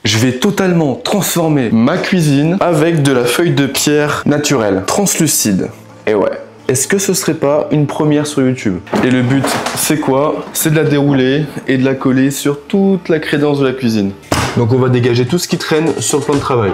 Je vais totalement transformer ma cuisine avec de la feuille de pierre naturelle, translucide. Et ouais. Est-ce que ce serait pas une première sur YouTube? Et le but, c'est quoi? C'est de la dérouler et de la coller sur toute la crédence de la cuisine. Donc on va dégager tout ce qui traîne sur le plan de travail.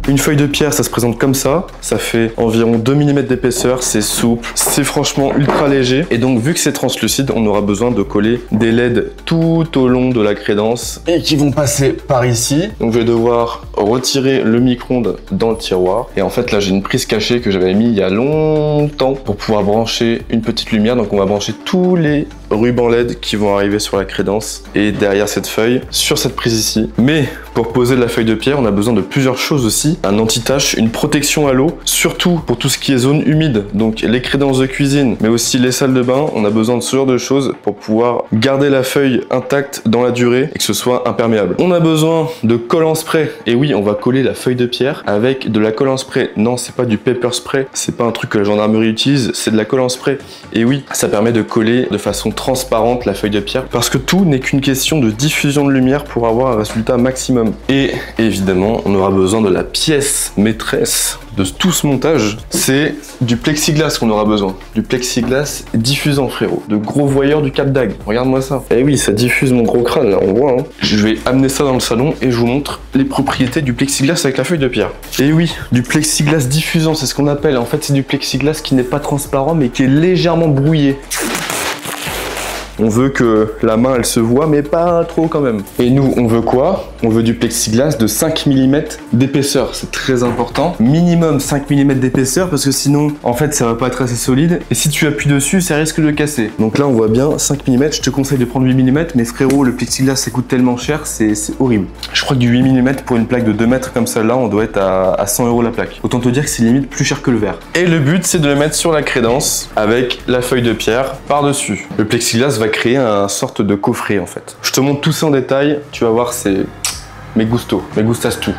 Une feuille de pierre, ça se présente comme ça fait environ 2 mm d'épaisseur, c'est souple, c'est franchement ultra léger. Et donc vu que c'est translucide, on aura besoin de coller des LED tout au long de la crédence et qui vont passer par ici. Donc je vais devoir retirer le micro-ondes dans le tiroir. Et en fait là j'ai une prise cachée que j'avais mis il y a longtemps pour pouvoir brancher une petite lumière. Donc on va brancher tous les rubans LED qui vont arriver sur la crédence et derrière cette feuille, sur cette prise ici. Mais pour poser de la feuille de pierre, on a besoin de plusieurs choses aussi. Un anti-tache, une protection à l'eau, surtout pour tout ce qui est zone humide, donc les crédences de cuisine, mais aussi les salles de bain. On a besoin de ce genre de choses pour pouvoir garder la feuille intacte dans la durée et que ce soit imperméable. On a besoin de colle en spray. Et oui, on va coller la feuille de pierre avec de la colle en spray. Non, c'est pas du pepper spray, c'est pas un truc que la gendarmerie utilise, c'est de la colle en spray. Et oui, ça permet de coller de façon transparente la feuille de pierre parce que tout n'est qu'une question de diffusion de lumière pour avoir un résultat maximum. Et évidemment, on aura besoin de la pièce maîtresse de tout ce montage, c'est du plexiglas qu'on aura besoin. Du plexiglas diffusant, frérot. De gros voyeurs du Cap d'Agde. Regarde-moi ça. Eh oui, ça diffuse mon gros crâne, là, on voit. Hein. Je vais amener ça dans le salon et je vous montre les propriétés du plexiglas avec la feuille de pierre. Et oui, du plexiglas diffusant, c'est ce qu'on appelle. En fait, c'est du plexiglas qui n'est pas transparent, mais qui est légèrement brouillé. On veut que la main elle se voit mais pas trop quand même. Et nous on veut quoi? On veut du plexiglas de 5 mm d'épaisseur, c'est très important. Minimum 5 mm d'épaisseur parce que sinon en fait ça va pas être assez solide. Et si tu appuies dessus ça risque de casser. Donc là on voit bien 5 mm, je te conseille de prendre 8 mm. Mais frérot le plexiglas ça coûte tellement cher, c'est horrible. Je crois que du 8 mm pour une plaque de 2 mètres comme celle-là on doit être à 100 € la plaque. Autant te dire que c'est limite plus cher que le verre. Et le but c'est de le mettre sur la crédence avec la feuille de pierre par dessus. Le plexiglas va créer un sorte de coffret en fait. Je te montre tout ça en détail, tu vas voir c'est mes gustos, mes gustas tout.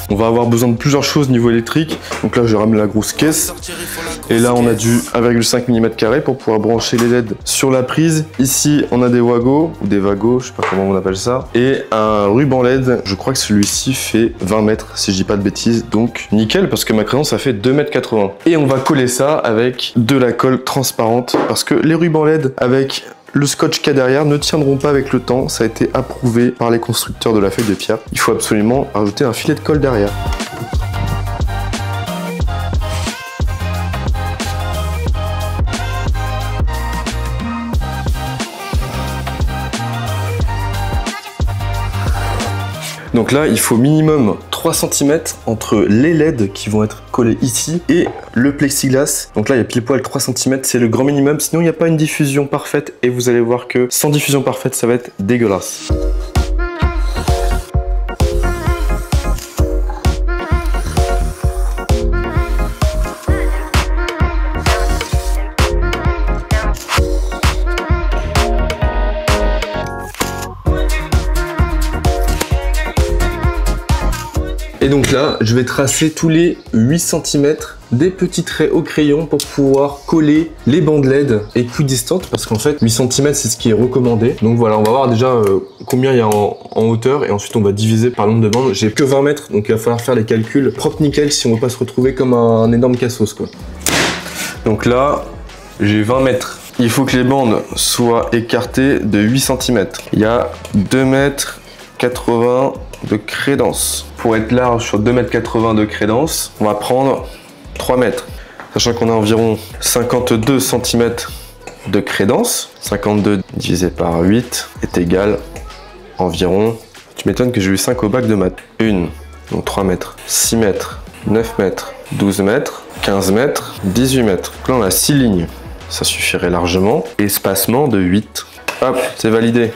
On va avoir besoin de plusieurs choses niveau électrique. Donc là je ramène la grosse caisse. Et là on a du 1,5 mm² pour pouvoir brancher les LED sur la prise. Ici on a des wagos, ou des vagos, je sais pas comment on appelle ça. Et un ruban LED, je crois que celui-ci fait 20 mètres si je dis pas de bêtises. Donc nickel parce que ma crédence ça fait 2,80 m. Et on va coller ça avec de la colle transparente. Parce que les rubans LED avec le scotch qu'il y a derrière ne tiendront pas avec le temps, ça a été approuvé par les constructeurs de la feuille de pierre. Il faut absolument rajouter un filet de colle derrière. Donc là, il faut minimum 3 cm entre les LED qui vont être collés ici et le plexiglas. Donc là, il y a pile poil 3 cm, c'est le grand minimum. Sinon, il n'y a pas une diffusion parfaite et vous allez voir que sans diffusion parfaite, ça va être dégueulasse. Et donc là, je vais tracer tous les 8 cm des petits traits au crayon pour pouvoir coller les bandes LED équidistantes parce qu'en fait 8 cm c'est ce qui est recommandé. Donc voilà, on va voir déjà combien il y a en hauteur et ensuite on va diviser par le nombre de bandes. J'ai que 20 mètres donc il va falloir faire les calculs propre nickel si on veut pas se retrouver comme un énorme cassos quoi. Donc là, j'ai 20 mètres. Il faut que les bandes soient écartées de 8 cm. Il y a 2,80 m de crédence. Pour être large sur 2,80 m de crédence, on va prendre 3 mètres. Sachant qu'on a environ 52 cm de crédence. 52 divisé par 8 est égal environ... Tu m'étonnes que j'ai eu 5 au bac de maths. 1, donc 3 mètres, 6 mètres, 9 mètres, 12 mètres, 15 mètres, 18 mètres. Donc là on a 6 lignes. Ça suffirait largement. Espacement de 8. Hop, c'est validé.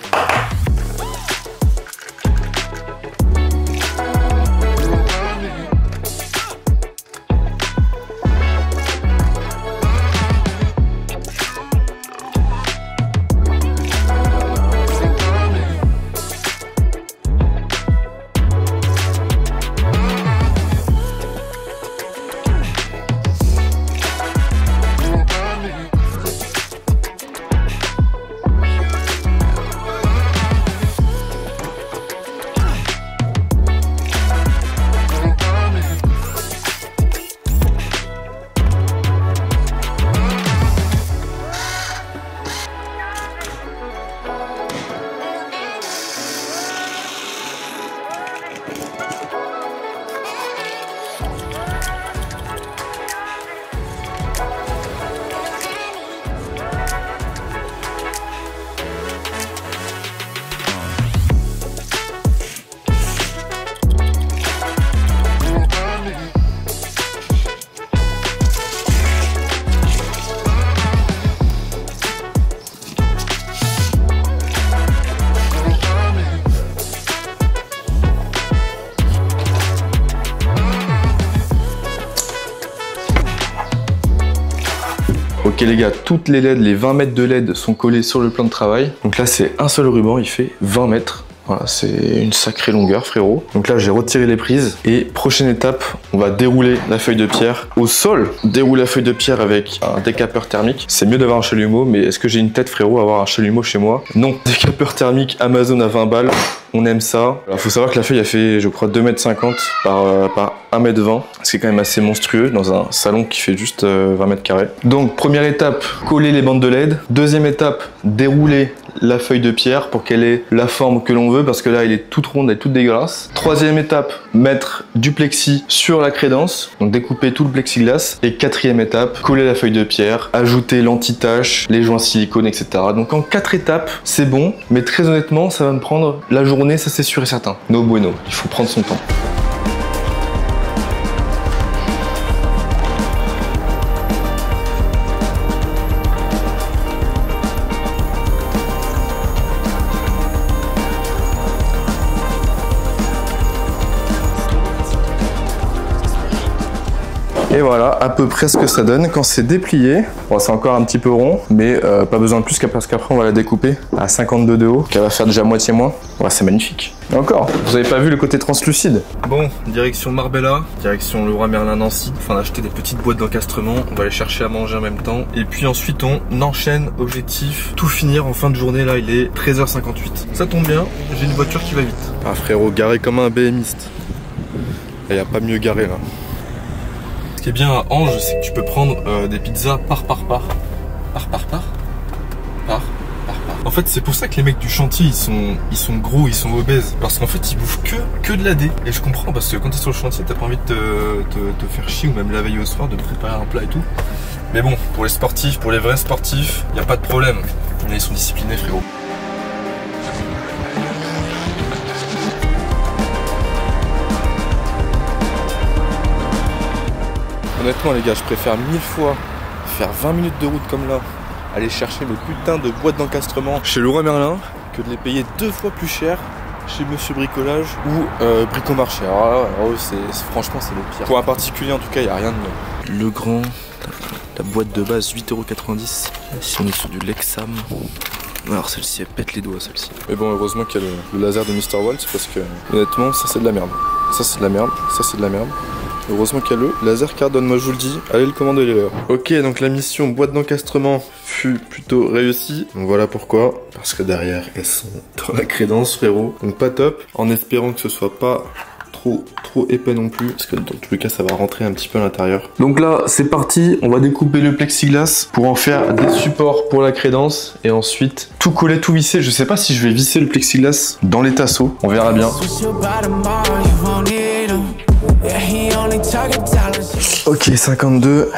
Ok les gars, toutes les LED, les 20 mètres de LED sont collés sur le plan de travail. Donc là c'est un seul ruban, il fait 20 mètres. Voilà, c'est une sacrée longueur frérot. Donc là j'ai retiré les prises et prochaine étape, on va dérouler la feuille de pierre au sol. Dérouler la feuille de pierre avec un décapeur thermique. C'est mieux d'avoir un chalumeau, mais est-ce que j'ai une tête frérot à avoir un chalumeau chez moi? Non. Décapeur thermique Amazon à 20 balles. On aime ça. Alors faut savoir que la feuille a fait je crois 2,50 m par 1,20 m. C'est quand même assez monstrueux dans un salon qui fait juste 20 mètres carrés. Donc première étape, coller les bandes de LED. Deuxième étape, dérouler la feuille de pierre pour qu'elle ait la forme que l'on veut parce que là elle est toute ronde, elle est toute dégueulasse. Troisième étape, mettre du plexi sur la crédence, donc découper tout le plexiglas. Et quatrième étape, coller la feuille de pierre, ajouter l'anti-tache, les joints silicone, etc. Donc en 4 étapes, c'est bon, mais très honnêtement, ça va me prendre la journée, ça c'est sûr et certain. No bueno, il faut prendre son temps. Et voilà à peu près ce que ça donne quand c'est déplié. Bon, c'est encore un petit peu rond, mais pas besoin de plus parce qu'après on va la découper à 52 de haut, qu'elle va faire déjà moitié moins. Ouais, c'est magnifique. Et encore, vous avez pas vu le côté translucide. Bon, direction Marbella, direction Leroy Merlin Nancy. Enfin, on a acheté des petites boîtes d'encastrement, on va aller chercher à manger en même temps. Et puis ensuite on enchaîne, objectif, tout finir en fin de journée. Là il est 13h58. Ça tombe bien, j'ai une voiture qui va vite. Ah frérot, garé comme un BMiste. Il n'y a pas mieux garé là. Ce qui est bien à Ange, c'est que tu peux prendre des pizzas par. En fait, c'est pour ça que les mecs du chantier, ils sont gros, ils sont obèses. Parce qu'en fait, ils bouffent que de la D. Et je comprends, parce que quand t'es sur le chantier, t'as pas envie de te faire chier, ou même la veille au soir, de te préparer un plat et tout. Mais bon, pour les sportifs, pour les vrais sportifs, y a pas de problème. Ils sont disciplinés, frérot. Honnêtement les gars, je préfère 1000 fois faire 20 minutes de route comme là, aller chercher mes putains de boîtes d'encastrement chez Leroy Merlin, que de les payer 2 fois plus cher chez Monsieur Bricolage ou Bricomarché. Alors là, franchement c'est le pire. Pour un particulier en tout cas, il n'y a rien de mieux. Le grand, la boîte de base 8,90 €. Si on est sur du Lexam. Alors celle-ci elle pète les doigts celle-ci. Mais bon heureusement qu'il y a le laser de Mr. Waltz parce que honnêtement ça c'est de la merde. Ça c'est de la merde, ça c'est de la merde. Heureusement qu'il y a le laser cardone, moi je vous le dis, allez le commander les leurs. Ok, donc la mission boîte d'encastrement fut plutôt réussie. Donc voilà pourquoi. Parce que derrière, elles sont dans la crédence, frérot. Donc pas top, en espérant que ce soit pas trop épais non plus. Parce que dans tous les cas, ça va rentrer un petit peu à l'intérieur. Donc là, c'est parti. On va découper le plexiglas pour en faire des supports pour la crédence. Et ensuite, tout coller, tout visser. Je sais pas si je vais visser le plexiglas dans les tasseaux. On verra bien. Ok, 52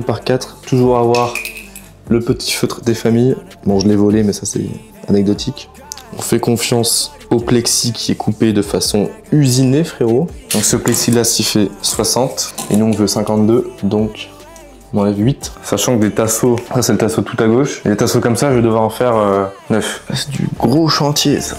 par 4, toujours avoir le petit feutre des familles. Bon, je l'ai volé, mais ça c'est anecdotique. On fait confiance au plexi qui est coupé de façon usinée, frérot. Donc ce plexi-là, il fait 60, et nous on veut 52, donc on enlève 8. Sachant que des tasseaux, ça c'est le tasseau tout à gauche, et les tasseaux comme ça, je vais devoir en faire 9. C'est du gros chantier, ça.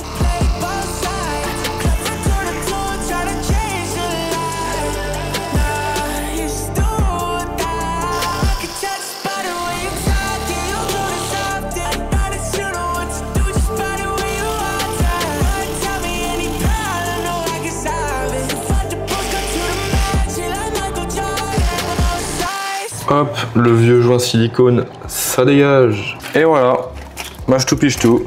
Hop, le vieux joint silicone, ça dégage. Et voilà, mâche tout piche tout.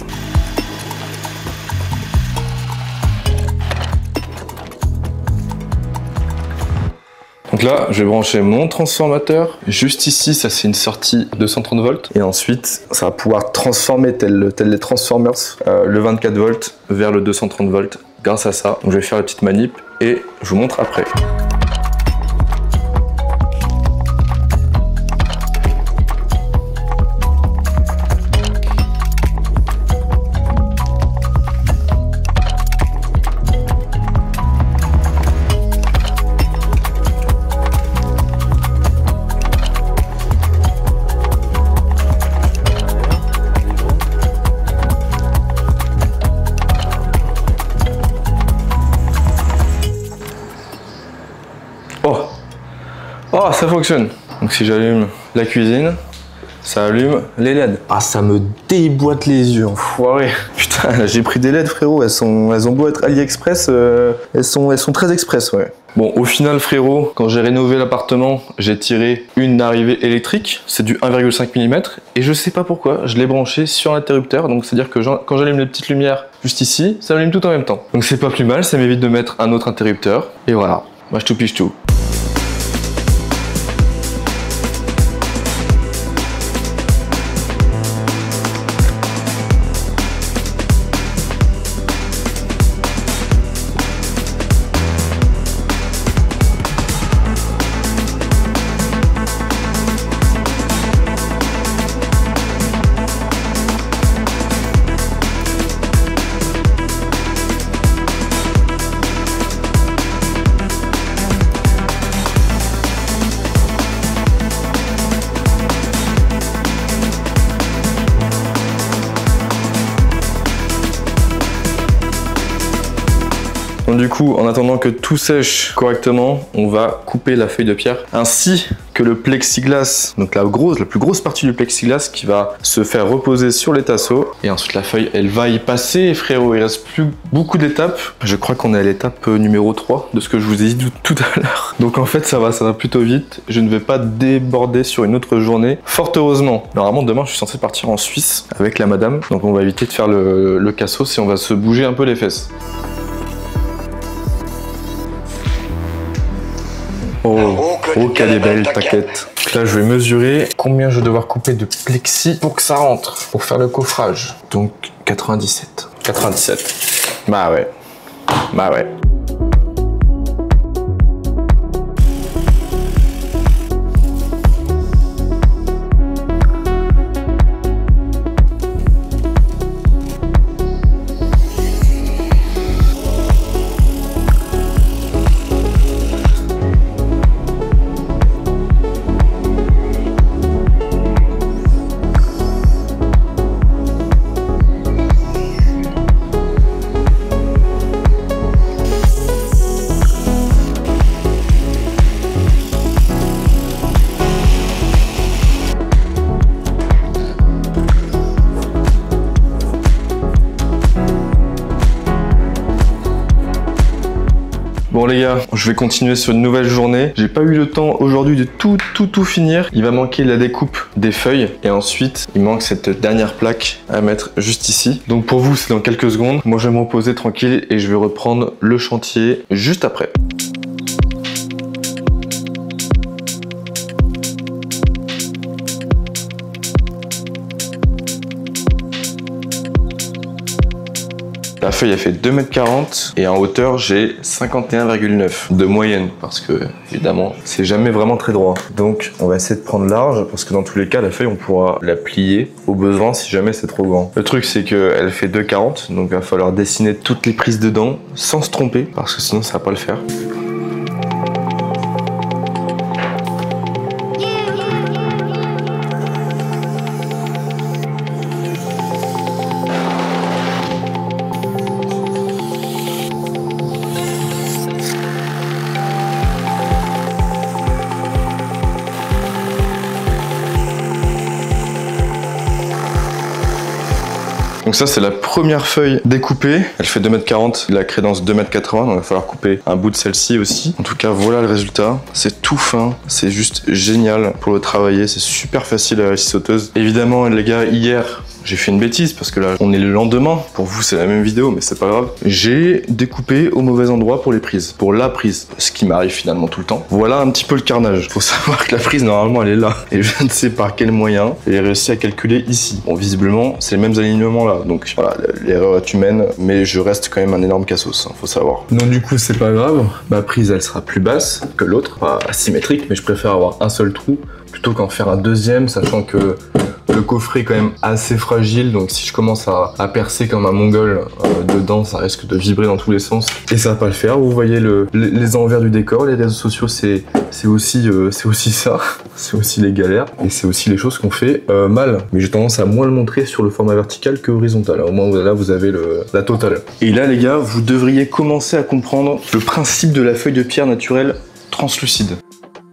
Donc là, je vais brancher mon transformateur. Juste ici, ça c'est une sortie 230 volts. Et ensuite, ça va pouvoir transformer, tel les Transformers, le 24 volts vers le 230 volts grâce à ça. Donc je vais faire la petite manip et je vous montre après. Oh, ça fonctionne. Donc si j'allume la cuisine, ça allume les LED. Ah, ça me déboîte les yeux, enfoiré. Putain, là, j'ai pris des LED, frérot. Elles ont beau être AliExpress, elles sont très express, ouais. Bon, au final, frérot, quand j'ai rénové l'appartement, j'ai tiré une arrivée électrique. C'est du 1,5 mm. Et je sais pas pourquoi, je l'ai branché sur l'interrupteur. Donc, c'est-à-dire que quand j'allume les petites lumières juste ici, ça allume tout en même temps. Donc, c'est pas plus mal, ça m'évite de mettre un autre interrupteur. Et voilà, moi, je tout piche tout. Donc du coup, en attendant que tout sèche correctement, on va couper la feuille de pierre ainsi que le plexiglas, donc la plus grosse partie du plexiglas qui va se faire reposer sur les tasseaux. Et ensuite la feuille, elle va y passer, frérot. Il reste plus beaucoup d'étapes. Je crois qu'on est à l'étape numéro 3 de ce que je vous ai dit tout à l'heure. Donc en fait, ça va plutôt vite. Je ne vais pas déborder sur une autre journée. Fort heureusement. Normalement, demain, je suis censé partir en Suisse avec la madame. Donc on va éviter de faire le cassos et on va se bouger un peu les fesses. Oh, qu'elle est belle ta quête. Là, je vais mesurer combien je vais devoir couper de plexi pour que ça rentre, pour faire le coffrage. Donc, 97. 97. Bah ouais. Bah ouais. Bon les gars, je vais continuer sur une nouvelle journée. J'ai pas eu le temps aujourd'hui de tout finir. Il va manquer la découpe des feuilles et ensuite il manque cette dernière plaque à mettre juste ici. Donc pour vous c'est dans quelques secondes. Moi je vais me reposer tranquille et je vais reprendre le chantier juste après. La feuille a fait 2,40 m et en hauteur j'ai 51,9 de moyenne parce que évidemment c'est jamais vraiment très droit. Donc on va essayer de prendre large parce que dans tous les cas la feuille on pourra la plier au besoin si jamais c'est trop grand. Le truc c'est qu'elle fait 2,40 donc il va falloir dessiner toutes les prises dedans sans se tromper parce que sinon ça va pas le faire. Donc ça c'est la première feuille découpée, elle fait 2,40 m, la crédence 2,80 m, donc il va falloir couper un bout de celle-ci aussi. En tout cas voilà le résultat, c'est tout fin, c'est juste génial pour le travailler, c'est super facile à la scie sauteuse. Évidemment les gars, hier j'ai fait une bêtise parce que là on est le lendemain, pour vous c'est la même vidéo mais c'est pas grave. J'ai découpé au mauvais endroit pour les prises, pour la prise, ce qui m'arrive finalement tout le temps. Voilà un petit peu le carnage. Faut savoir que la prise normalement elle est là et je ne sais par quel moyen j'ai réussi à calculer ici. Bon visiblement c'est les mêmes alignements là, donc voilà l'erreur est humaine mais je reste quand même un énorme cassos, hein, faut savoir. Donc du coup c'est pas grave, ma prise elle sera plus basse que l'autre, pas asymétrique mais je préfère avoir un seul trou plutôt qu'en faire un deuxième, sachant que le coffret est quand même assez fragile, donc si je commence à percer comme un mongol dedans, ça risque de vibrer dans tous les sens et ça va pas le faire. Vous voyez les envers du décor, les réseaux sociaux c'est aussi ça, c'est aussi les galères et c'est aussi les choses qu'on fait mal. Mais j'ai tendance à moins le montrer sur le format vertical que horizontal. Au moins là vous avez la totale. Et là les gars, vous devriez commencer à comprendre le principe de la feuille de pierre naturelle translucide.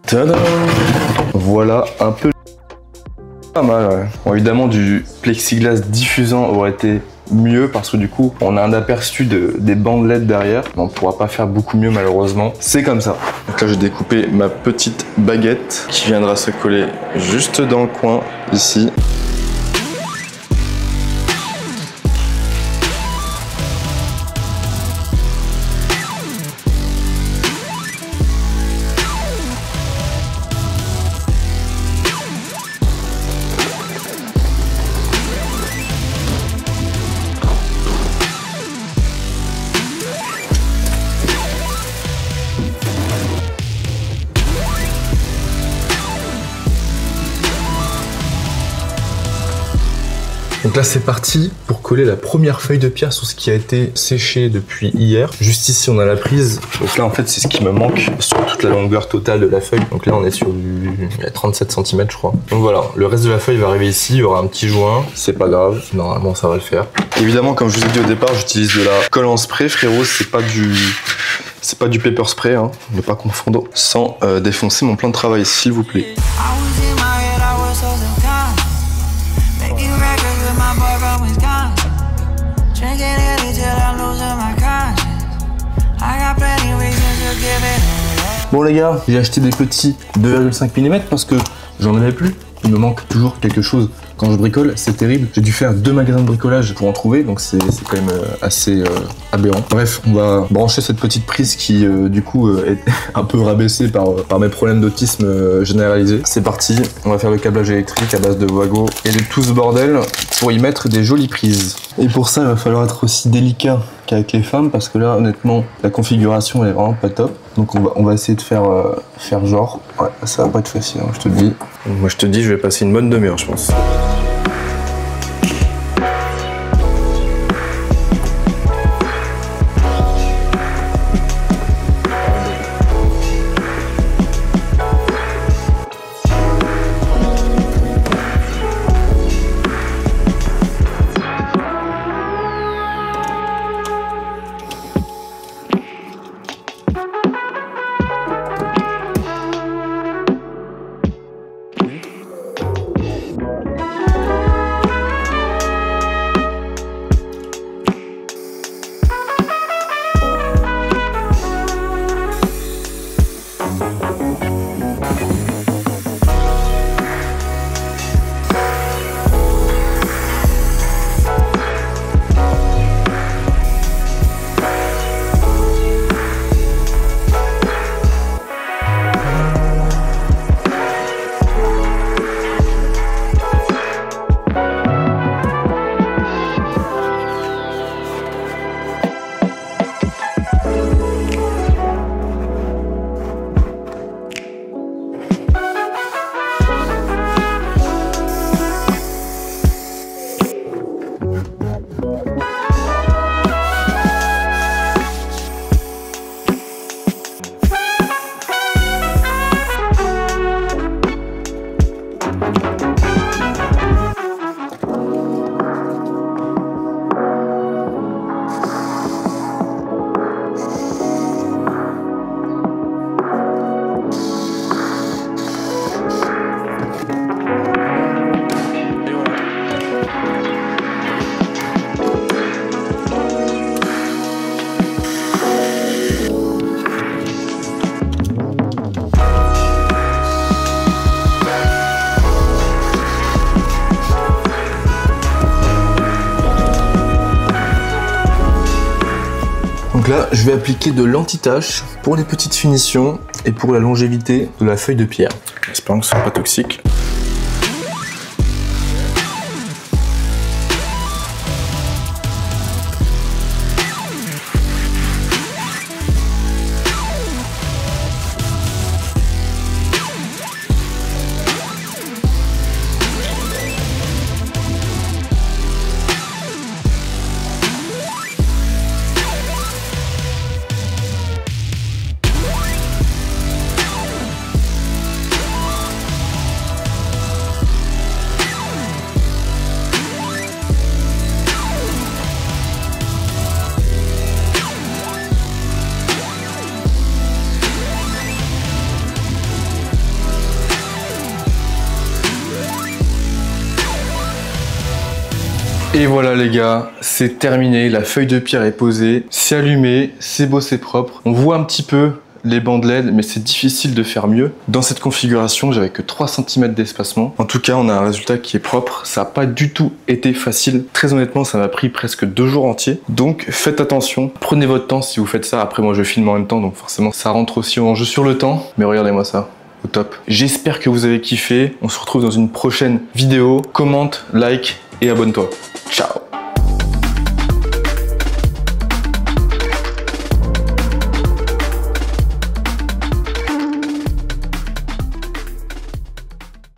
Tada! Voilà un peu Pas mal, ouais. Bon, évidemment, du plexiglas diffusant aurait été mieux parce que du coup, on a un aperçu des bandes LED derrière. Mais on pourra pas faire beaucoup mieux malheureusement. C'est comme ça. Donc là, j'ai découpé ma petite baguette qui viendra se coller juste dans le coin, ici. Donc là c'est parti pour coller la première feuille de pierre sur ce qui a été séché depuis hier. Juste ici on a la prise. Donc là en fait c'est ce qui me manque sur toute la longueur totale de la feuille. Donc là on est sur du 37 cm je crois. Donc voilà, le reste de la feuille va arriver ici, il y aura un petit joint, c'est pas grave, normalement ça va le faire. Évidemment comme je vous ai dit au départ j'utilise de la colle en spray frérot, c'est pas du paper spray, hein, ne pas confondre, sans défoncer mon plan de travail s'il vous plaît. Bon les gars, j'ai acheté des petits 2,5 mm parce que j'en avais plus. Il me manque toujours quelque chose. Quand je bricole, c'est terrible. J'ai dû faire 2 magasins de bricolage pour en trouver, donc c'est quand même assez aberrant. Bref, on va brancher cette petite prise qui, du coup, est un peu rabaissée par mes problèmes d'autisme généralisés. C'est parti, on va faire le câblage électrique à base de Wago et de tout ce bordel pour y mettre des jolies prises. Et pour ça, il va falloir être aussi délicat qu'avec les femmes, parce que là, honnêtement, la configuration, elle est vraiment pas top. Donc on va essayer de faire genre. Ouais, ça va pas être facile, hein, je te le dis. Moi, je te dis, je vais passer une bonne demi-heure, je pense. Donc là, je vais appliquer de l'anti-tache pour les petites finitions et pour la longévité de la feuille de pierre. J'espère que ce ne sera pas toxique. Et voilà les gars, c'est terminé, la feuille de pierre est posée, c'est allumé, c'est beau, c'est propre. On voit un petit peu les bandes LED, mais c'est difficile de faire mieux. Dans cette configuration, j'avais que 3 cm d'espacement. En tout cas, on a un résultat qui est propre. Ça n'a pas du tout été facile. Très honnêtement, ça m'a pris presque 2 jours entiers. Donc, faites attention. Prenez votre temps si vous faites ça. Après, moi, je filme en même temps, donc forcément, ça rentre aussi en jeu sur le temps. Mais regardez-moi ça. Au top. J'espère que vous avez kiffé. On se retrouve dans une prochaine vidéo. Commente, like et abonne-toi.